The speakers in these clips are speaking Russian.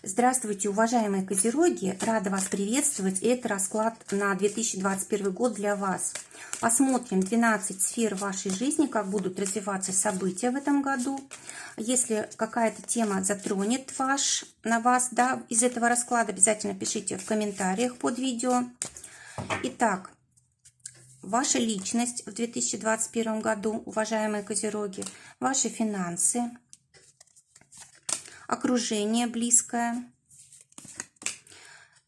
Здравствуйте, уважаемые козероги! Рада вас приветствовать. Это расклад на 2021 год для вас. Посмотрим 12 сфер вашей жизни, как будут развиваться события в этом году. Если какая-то тема затронет на вас, из этого расклада, обязательно пишите в комментариях под видео. Итак, ваша личность в 2021 году, уважаемые козероги, ваши финансы, окружение близкое,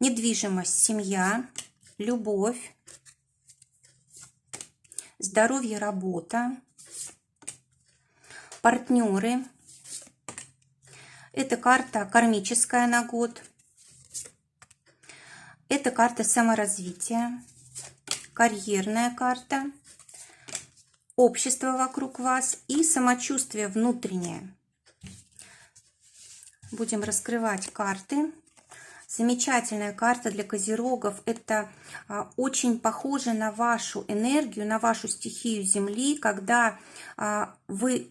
недвижимость, семья, любовь, здоровье, работа, партнеры. Это карта кармическая на год. Это карта саморазвития, карьерная карта, общество вокруг вас и самочувствие внутреннее. Будем раскрывать карты. Замечательная карта для козерогов. Это очень похоже на вашу энергию, на вашу стихию Земли, когда вы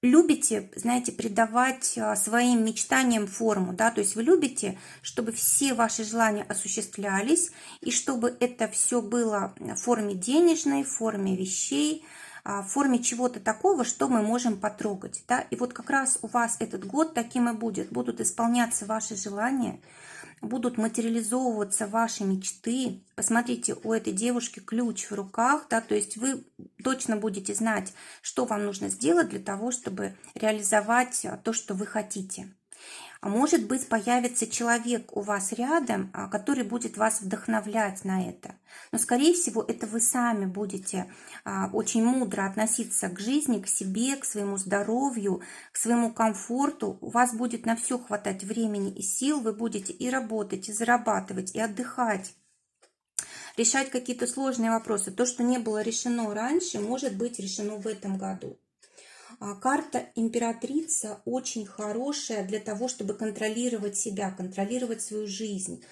любите, знаете, придавать своим мечтаниям форму, то есть вы любите, чтобы все ваши желания осуществлялись, и чтобы это все было в форме денежной, в форме вещей, в форме чего-то такого, что мы можем потрогать. И вот как раз у вас этот год таким и будет. Будут исполняться ваши желания, будут материализовываться ваши мечты. Посмотрите, у этой девушки ключ в руках, то есть вы точно будете знать, что вам нужно сделать для того, чтобы реализовать то, что вы хотите. А может быть, появится человек у вас рядом, который будет вас вдохновлять на это. Но, скорее всего, это вы сами будете очень мудро относиться к жизни, к себе, к своему здоровью, к своему комфорту. У вас будет на все хватать времени и сил. Вы будете и работать, и зарабатывать, и отдыхать, решать какие-то сложные вопросы. То, что не было решено раньше, может быть решено в этом году. Карта императрица очень хорошая для того, чтобы контролировать себя, контролировать свою жизнь,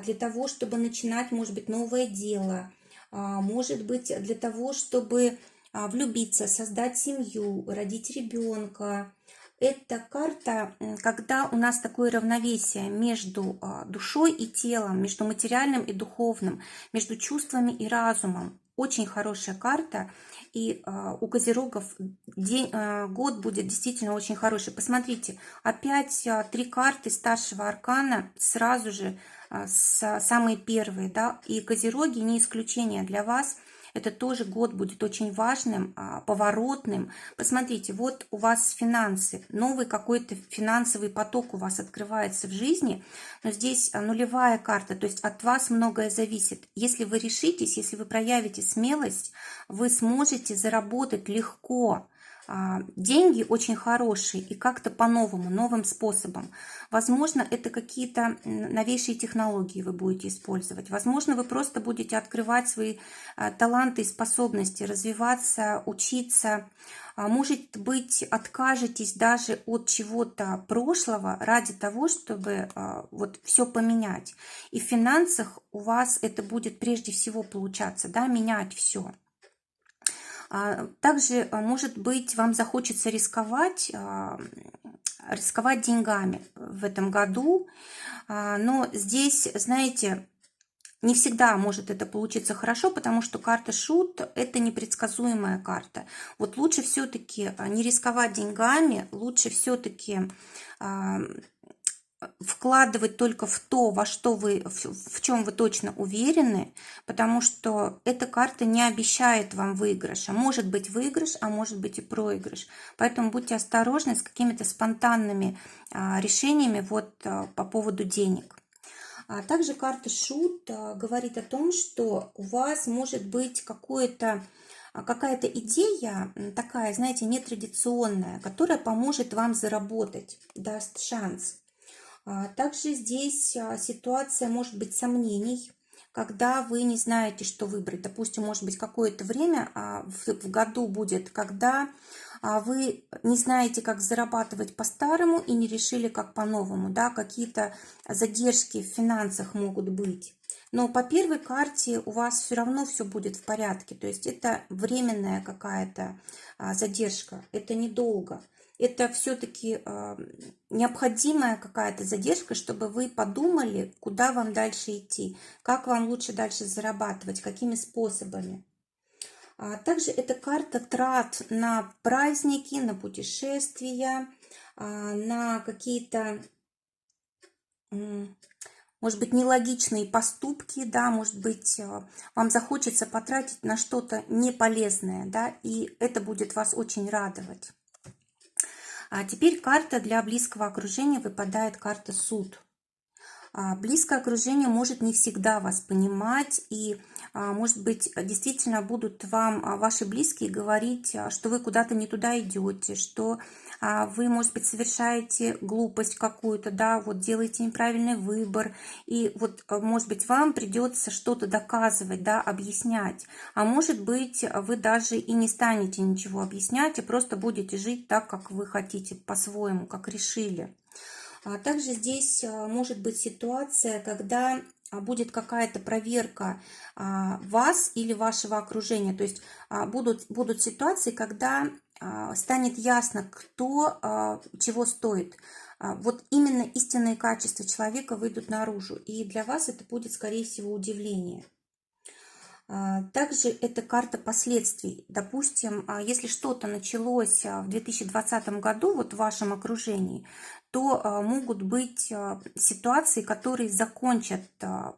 для того, чтобы начинать, может быть, новое дело, может быть, для того, чтобы влюбиться, создать семью, родить ребенка. Это карта, когда у нас такое равновесие между душой и телом, между материальным и духовным, между чувствами и разумом. Очень хорошая карта, и у козерогов год будет действительно очень хороший. Посмотрите, опять 3 карты старшего аркана сразу же, самые первые, и козероги не исключение для вас. Это тоже год будет очень важным, поворотным. Посмотрите, вот у вас финансы, новый какой-то финансовый поток у вас открывается в жизни, но здесь нулевая карта, то есть от вас многое зависит. Если вы решитесь, если вы проявите смелость, вы сможете заработать легко. Деньги очень хорошие и как-то по-новому, новым способом. Возможно, это какие-то новейшие технологии вы будете использовать. Возможно, вы просто будете открывать свои таланты и способности, развиваться, учиться. Может быть, откажетесь даже от чего-то прошлого ради того, чтобы вот все поменять. И в финансах у вас это будет прежде всего получаться, менять все. Также, может быть, вам захочется рисковать деньгами в этом году, но здесь, знаете, не всегда может это получиться хорошо, потому что карта шут – это непредсказуемая карта. Вот лучше все-таки не рисковать деньгами, лучше все-таки вкладывать только в то, в чем вы точно уверены, потому что эта карта не обещает вам выигрыша. Может быть выигрыш, а может быть и проигрыш. Поэтому будьте осторожны с какими-то спонтанными решениями по поводу денег. Также карта шут говорит о том, что у вас может быть какая-то идея такая, знаете, нетрадиционная, которая поможет вам заработать, даст шанс. Также здесь ситуация может быть сомнений, когда вы не знаете, что выбрать. Допустим, может быть, какое-то время в году будет, когда вы не знаете, как зарабатывать по-старому и не решили, как по-новому. Какие-то задержки в финансах могут быть. Но по первой карте у вас все равно все будет в порядке. То есть это временная какая-то задержка, это недолго. это все-таки необходимая какая-то задержка, чтобы вы подумали, куда вам дальше идти, как вам лучше дальше зарабатывать, какими способами. Также это карта трат на праздники, на путешествия, на какие-то, может быть, нелогичные поступки, да, может быть, вам захочется потратить на что-то неполезное, да, и это будет вас очень радовать. А теперь карта для близкого окружения выпадает карта суд. Близкое окружение может не всегда вас понимать, и, может быть, действительно будут вам ваши близкие говорить, что вы куда-то не туда идете, что вы, может быть, совершаете глупость какую-то, да, вот делаете неправильный выбор, и вот, может быть, вам придется что-то доказывать, да, объяснять, а может быть, вы даже и не станете ничего объяснять, и просто будете жить так, как вы хотите, по-своему, как решили. Также здесь может быть ситуация, когда будет какая-то проверка вас или вашего окружения. То есть будут ситуации, когда станет ясно, кто чего стоит. Вот именно истинные качества человека выйдут наружу. И для вас это будет, скорее всего, удивление. Также это карта последствий. Допустим, если что-то началось в 2020 году вот в вашем окружении, то могут быть ситуации, которые закончат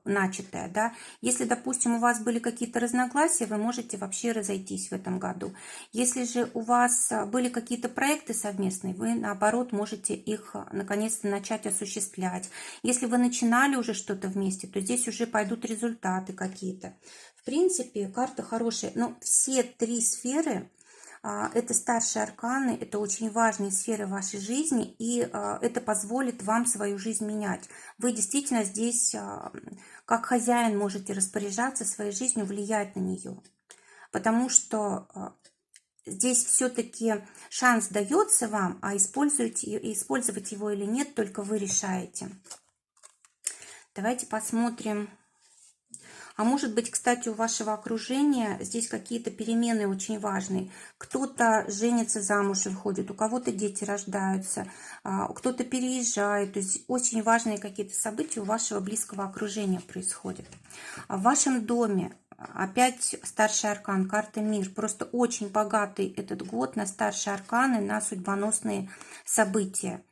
начатое. Да? Если, допустим, у вас были какие-то разногласия, вы можете вообще разойтись в этом году. Если же у вас были какие-то проекты совместные, вы, наоборот, можете их наконец-то начать осуществлять. Если вы начинали уже что-то вместе, то здесь уже пойдут результаты какие-то. В принципе, карта хорошая, но все три сферы, это старшие арканы, это очень важные сферы вашей жизни, и это позволит вам свою жизнь менять. Вы действительно здесь, как хозяин, можете распоряжаться своей жизнью, влиять на нее, потому что здесь все-таки шанс дается вам, а использовать его или нет, только вы решаете. Давайте посмотрим. А может быть, кстати, у вашего окружения здесь какие-то перемены очень важные. Кто-то женится, замуж выходит, у кого-то дети рождаются, кто-то переезжает. То есть очень важные какие-то события у вашего близкого окружения происходят. В вашем доме опять старший аркан, карта мир. Просто очень богатый этот год на старшие арканы, на судьбоносные события.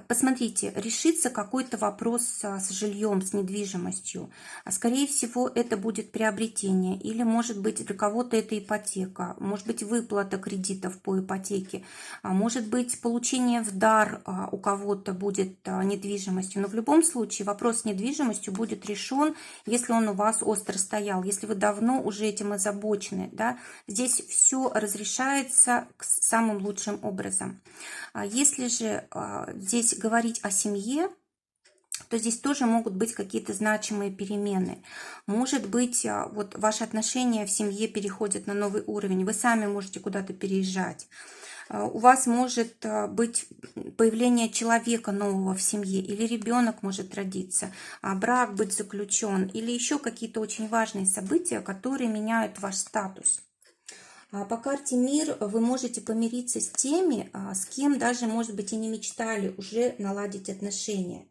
Посмотрите, решится какой-то вопрос с жильем, с недвижимостью. Скорее всего, это будет приобретение, или, может быть, для кого-то это ипотека, может быть, выплата кредитов по ипотеке, может быть, получение в дар у кого-то будет недвижимостью. Но в любом случае вопрос с недвижимостью будет решен, если он у вас остро стоял, если вы давно уже этим озабочены. Да? Здесь все разрешается самым лучшим образом. Если же здесь говорить о семье, то здесь тоже могут быть какие-то значимые перемены. Может быть, вот ваши отношения в семье переходят на новый уровень, вы сами можете куда-то переезжать. У вас может быть появление человека нового в семье, или ребенок может родиться, брак быть заключен, или еще какие-то очень важные события, которые меняют ваш статус. По карте мир вы можете помириться с теми, с кем даже, может быть, и не мечтали уже наладить отношения.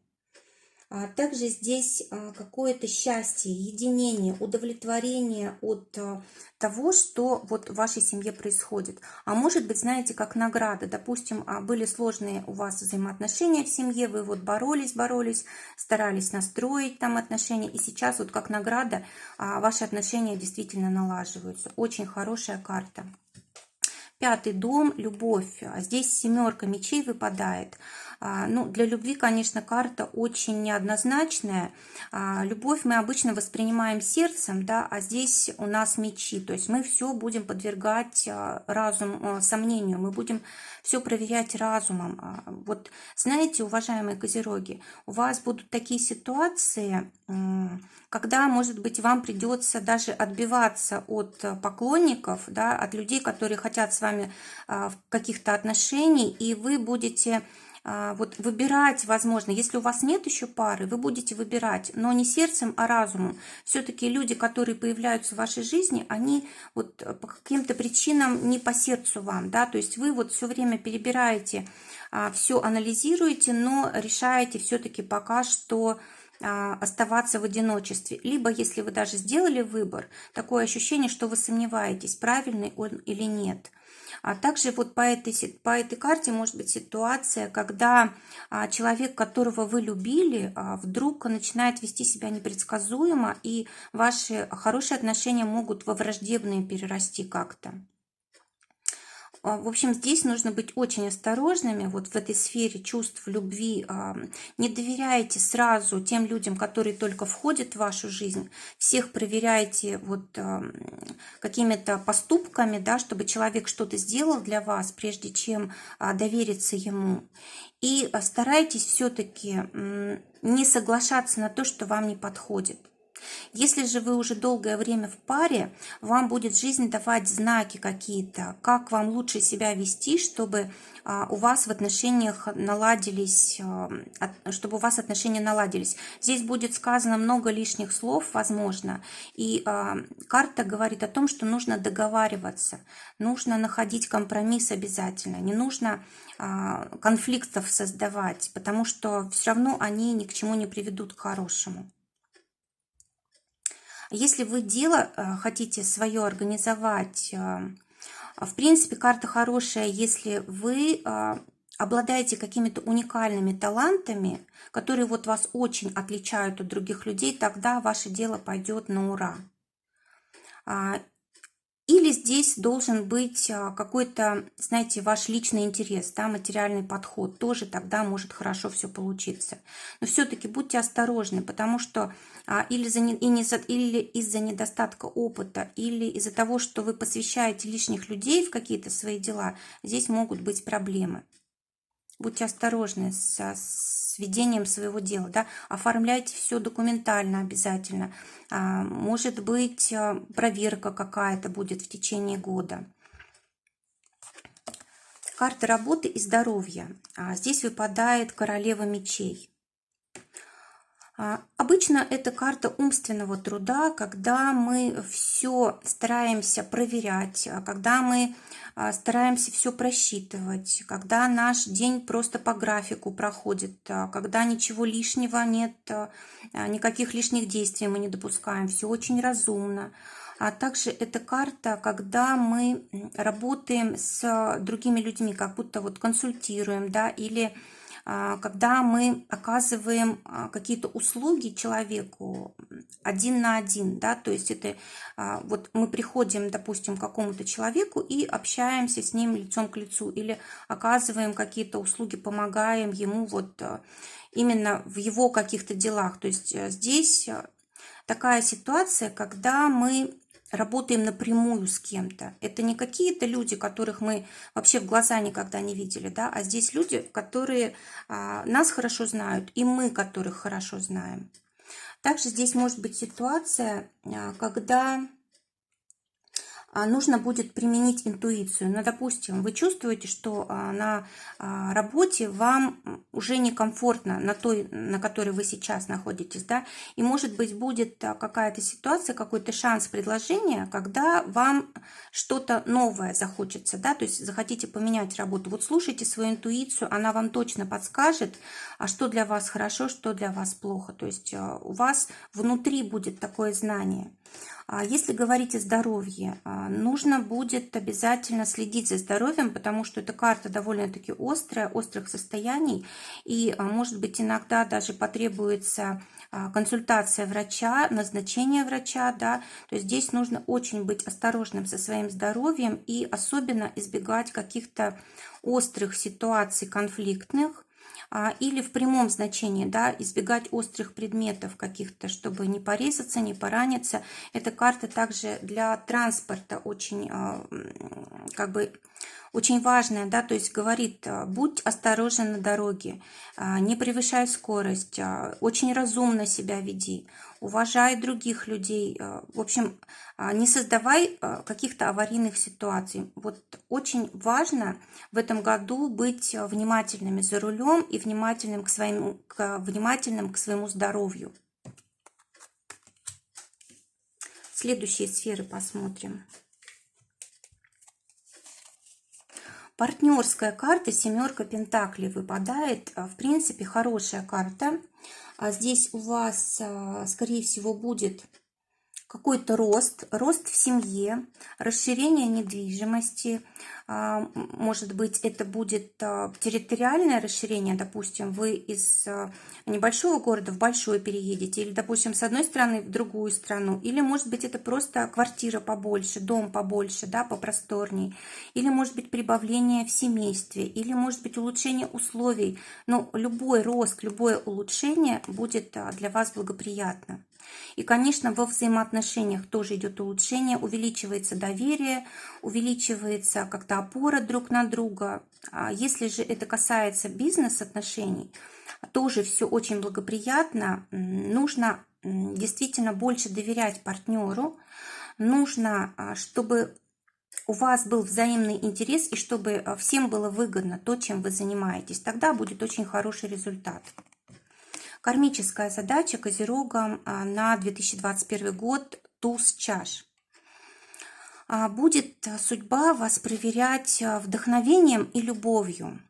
Также здесь какое-то счастье, единение, удовлетворение от того, что вот в вашей семье происходит. А может быть, знаете, как награда. Допустим, были сложные у вас взаимоотношения в семье, вы вот боролись, старались настроить там отношения, и сейчас вот как награда ваши отношения действительно налаживаются. Очень хорошая карта. Пятый дом, любовь. Здесь семерка мечей выпадает. Ну, для любви, конечно, карта очень неоднозначная. Любовь мы обычно воспринимаем сердцем, да, а здесь у нас мечи. То есть мы все будем подвергать разум сомнению, мы будем все проверять разумом. Вот знаете, уважаемые козероги, у вас будут такие ситуации, когда, может быть, вам придется даже отбиваться от поклонников, да, от людей, которые хотят с вами каких-то отношений, и вы будете вот выбирать, возможно, если у вас нет еще пары, вы будете выбирать, но не сердцем, а разумом. Все-таки люди, которые появляются в вашей жизни, они вот по каким-то причинам не по сердцу вам, да, то есть вы вот все время перебираете, все анализируете, но решаете все-таки пока что оставаться в одиночестве. Либо, если вы даже сделали выбор, такое ощущение, что вы сомневаетесь, правильный он или нет. А также вот по этой карте может быть ситуация, когда человек, которого вы любили, вдруг начинает вести себя непредсказуемо, и ваши хорошие отношения могут во враждебные перерасти как-то. В общем, здесь нужно быть очень осторожными вот в этой сфере чувств, любви. Не доверяйте сразу тем людям, которые только входят в вашу жизнь. Всех проверяйте вот какими-то поступками, да, чтобы человек что-то сделал для вас, прежде чем довериться ему. И старайтесь все-таки не соглашаться на то, что вам не подходит. Если же вы уже долгое время в паре, вам будет жизнь давать знаки какие-то, как вам лучше себя вести, чтобы у вас в отношениях наладились, чтобы у вас отношения наладились. Здесь будет сказано много лишних слов, возможно, и карта говорит о том, что нужно договариваться, нужно находить компромисс обязательно, не нужно конфликтов создавать, потому что все равно они ни к чему не приведут к хорошему. Если вы дело хотите свое организовать, в принципе, карта хорошая, если вы обладаете какими-то уникальными талантами, которые вот вас очень отличают от других людей, тогда ваше дело пойдет на ура. Или здесь должен быть какой-то, знаете, ваш личный интерес, да, материальный подход. Тоже тогда может хорошо все получиться. Но все-таки будьте осторожны, потому что или из-за недостатка опыта, или из-за того, что вы посвящаете лишних людей в какие-то свои дела, здесь могут быть проблемы. Будьте осторожны с ведением своего дела, да? Оформляйте все документально обязательно. Может быть, проверка какая-то будет в течение года. Карта работы и здоровья. Здесь выпадает королева мечей. Обычно это карта умственного труда, когда мы все стараемся проверять, когда мы стараемся все просчитывать, когда наш день просто по графику проходит, когда ничего лишнего нет, никаких лишних действий мы не допускаем, все очень разумно. А также это карта, когда мы работаем с другими людьми, как будто вот консультируем, да, или когда мы оказываем какие-то услуги человеку один на один, да, то есть это вот мы приходим, допустим, к какому-то человеку и общаемся с ним лицом к лицу, или оказываем какие-то услуги, помогаем ему вот именно в его каких-то делах. То есть здесь такая ситуация, когда мы работаем напрямую с кем-то. Это не какие-то люди, которых мы вообще в глаза никогда не видели, да, а здесь люди, которые нас хорошо знают, и мы, которых хорошо знаем. Также здесь может быть ситуация, когда нужно будет применить интуицию. Ну, допустим, вы чувствуете, что на работе вам уже некомфортно на той, на которой вы сейчас находитесь, да, и, может быть, будет какая-то ситуация, какой-то шанс предложения, когда вам что-то новое захочется, да, то есть захотите поменять работу. Вот слушайте свою интуицию, она вам точно подскажет, что для вас хорошо, что для вас плохо. То есть у вас внутри будет такое знание. Если говорить о здоровье, нужно будет обязательно следить за здоровьем, потому что эта карта довольно-таки острая, острых состояний, и, может быть, иногда даже потребуется консультация врача, назначение врача, да, то есть здесь нужно очень быть осторожным со своим здоровьем и особенно избегать каких-то острых ситуаций конфликтных, или в прямом значении, да, избегать острых предметов каких-то, чтобы не порезаться, не пораниться. Эта карта также для транспорта очень, как бы, очень важное, да, то есть говорит, будь осторожен на дороге, не превышай скорость, очень разумно себя веди, уважай других людей, в общем, не создавай каких-то аварийных ситуаций. Вот очень важно в этом году быть внимательными за рулем и внимательным внимательным к своему здоровью. Следующие сферы посмотрим. Партнерская карта, семерка пентаклей выпадает. В принципе, хорошая карта. Здесь у вас, скорее всего, будет какой-то рост в семье, расширение недвижимости. Может быть, это будет территориальное расширение, допустим, вы из небольшого города в большой переедете, или, допустим, с одной страны в другую страну, или, может быть, это просто квартира побольше, дом побольше, да, попросторней, или, может быть, прибавление в семействе, или, может быть, улучшение условий. Но любой рост, любое улучшение будет для вас благоприятно. И, конечно, во взаимоотношениях тоже идет улучшение, увеличивается доверие, увеличивается как-то опора друг на друга. Если же это касается бизнес-отношений, тоже все очень благоприятно. Нужно действительно больше доверять партнеру, нужно, чтобы у вас был взаимный интерес и чтобы всем было выгодно то, чем вы занимаетесь. Тогда будет очень хороший результат. Кармическая задача Козерогам на 2021 год – туз чаш. Будет судьба вас проверять вдохновением и любовью.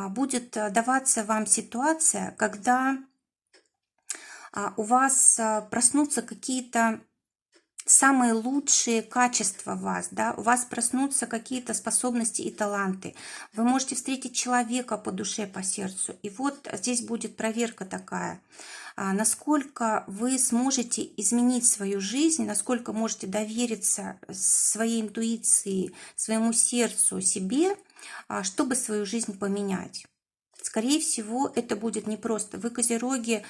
Будет даваться вам ситуация, когда у вас проснутся какие-то самые лучшие качества вас, да, у вас проснутся какие-то способности и таланты. Вы можете встретить человека по душе, по сердцу. И вот здесь будет проверка такая, насколько вы сможете изменить свою жизнь, насколько можете довериться своей интуиции, своему сердцу, себе, чтобы свою жизнь поменять. Скорее всего, это будет непросто. Вы, Козероги,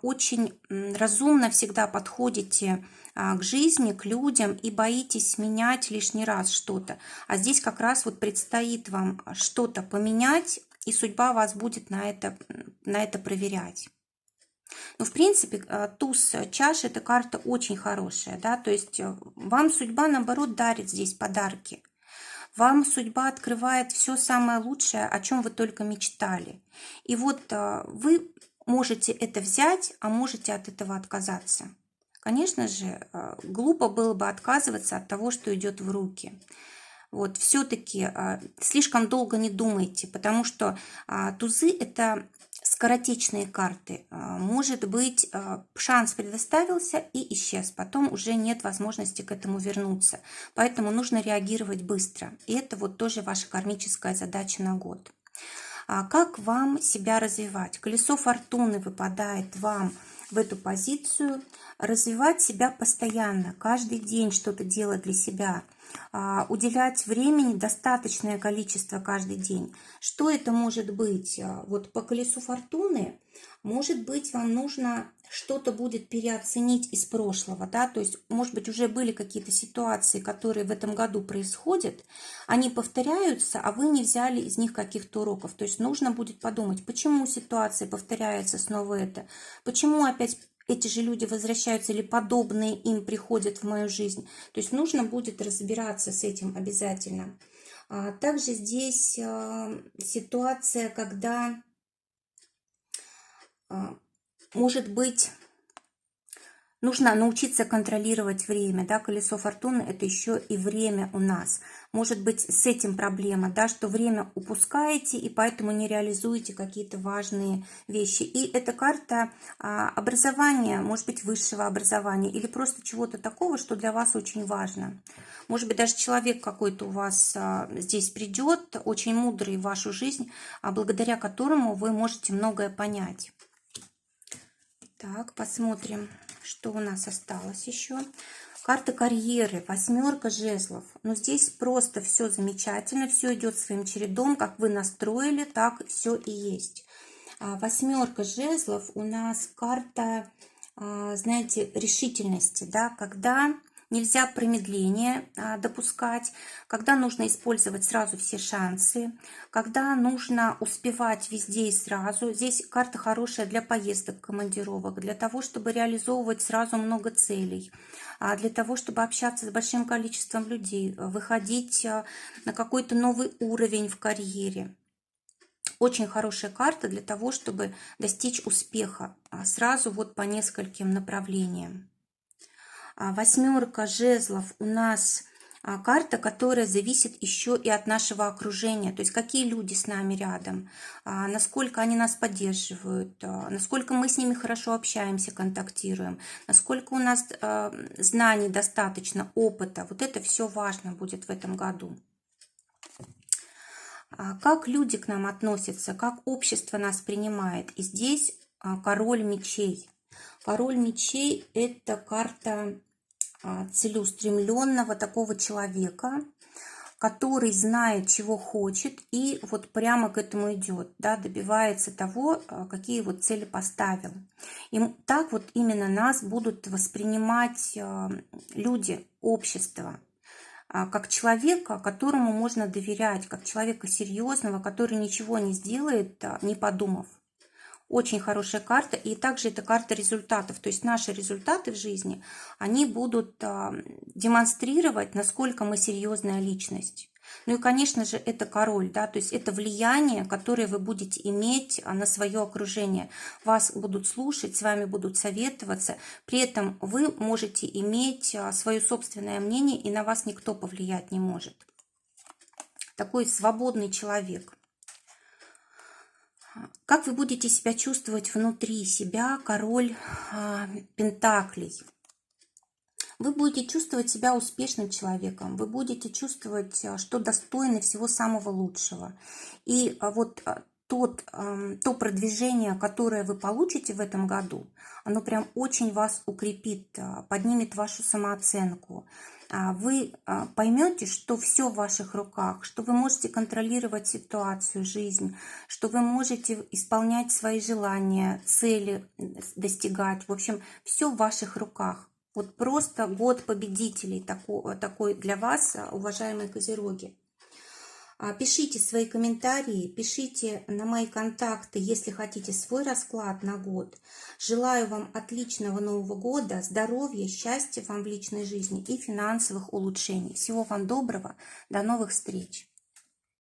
очень разумно всегда подходите к жизни, к людям и боитесь менять лишний раз что-то. А здесь как раз вот предстоит вам что-то поменять, и судьба вас будет на это проверять. Но, в принципе, туз чаш – это карта очень хорошая, да, то есть вам судьба, наоборот, дарит здесь подарки. Вам судьба открывает все самое лучшее, о чем вы только мечтали. И вот вы можете это взять, а можете от этого отказаться. Конечно же, глупо было бы отказываться от того, что идет в руки. Вот, все-таки слишком долго не думайте, потому что тузы – это скоротечные карты. Может быть, шанс предоставился и исчез, потом уже нет возможности к этому вернуться. Поэтому нужно реагировать быстро. И это вот тоже ваша кармическая задача на год. Как вам себя развивать? Колесо фортуны выпадает вам в эту позицию. Развивать себя постоянно, каждый день что-то делать для себя, уделять времени достаточное количество каждый день. Что это может быть? Вот по колесу фортуны, может быть, вам нужно что-то будет переоценить из прошлого, да, то есть, может быть, уже были какие-то ситуации, которые в этом году происходят, они повторяются, а вы не взяли из них каких-то уроков. То есть нужно будет подумать, почему ситуация повторяется снова это, почему опять эти же люди возвращаются или подобные им приходят в мою жизнь. То есть нужно будет разбираться с этим обязательно. Также здесь ситуация, когда, может быть, нужно научиться контролировать время, да, колесо фортуны – это еще и время у нас. Может быть, с этим проблема, да, что время упускаете, и поэтому не реализуете какие-то важные вещи. И эта карта образования, может быть, высшего образования, или просто чего-то такого, что для вас очень важно. Может быть, даже человек какой-то у вас здесь придет, очень мудрый в вашу жизнь, благодаря которому вы можете многое понять. Так, посмотрим, что у нас осталось еще. Карта карьеры, восьмерка жезлов. Но здесь просто все замечательно, все идет своим чередом, как вы настроили, так все и есть. Восьмерка жезлов у нас карта, знаете, решительности, да, когда нельзя промедление допускать, когда нужно использовать сразу все шансы, когда нужно успевать везде и сразу. Здесь карта хорошая для поездок, командировок, для того, чтобы реализовывать сразу много целей, для того, чтобы общаться с большим количеством людей, выходить на какой-то новый уровень в карьере. Очень хорошая карта для того, чтобы достичь успеха сразу вот по нескольким направлениям. Восьмерка жезлов у нас карта, которая зависит еще и от нашего окружения, то есть какие люди с нами рядом, насколько они нас поддерживают, насколько мы с ними хорошо общаемся, контактируем, насколько у нас знаний достаточно, опыта. Вот это все важно будет в этом году. Как люди к нам относятся, как общество нас принимает. И здесь король мечей. Король мечей – это карта целеустремленного такого человека, который знает, чего хочет, и вот прямо к этому идет, да, добивается того, какие вот цели поставил. И так вот именно нас будут воспринимать люди, общество, как человека, которому можно доверять, как человека серьезного, который ничего не сделает, не подумав. Очень хорошая карта, и также это карта результатов, то есть наши результаты в жизни, они будут демонстрировать, насколько мы серьезная личность. Ну и, конечно же, это король, да, то есть это влияние, которое вы будете иметь на свое окружение. Вас будут слушать, с вами будут советоваться, при этом вы можете иметь свое собственное мнение, и на вас никто повлиять не может. Такой свободный человек. Как вы будете себя чувствовать внутри себя, король пентаклей? Вы будете чувствовать себя успешным человеком, вы будете чувствовать, что достойны всего самого лучшего. И вот то продвижение, которое вы получите в этом году, оно прям очень вас укрепит, поднимет вашу самооценку. Вы поймете, что все в ваших руках, что вы можете контролировать ситуацию, жизнь, что вы можете исполнять свои желания, цели достигать. В общем, все в ваших руках. Вот просто год победителей такой для вас, уважаемые козероги. Пишите свои комментарии, пишите на мои контакты, если хотите свой расклад на год. Желаю вам отличного Нового года, здоровья, счастья вам в личной жизни и финансовых улучшений. Всего вам доброго, до новых встреч!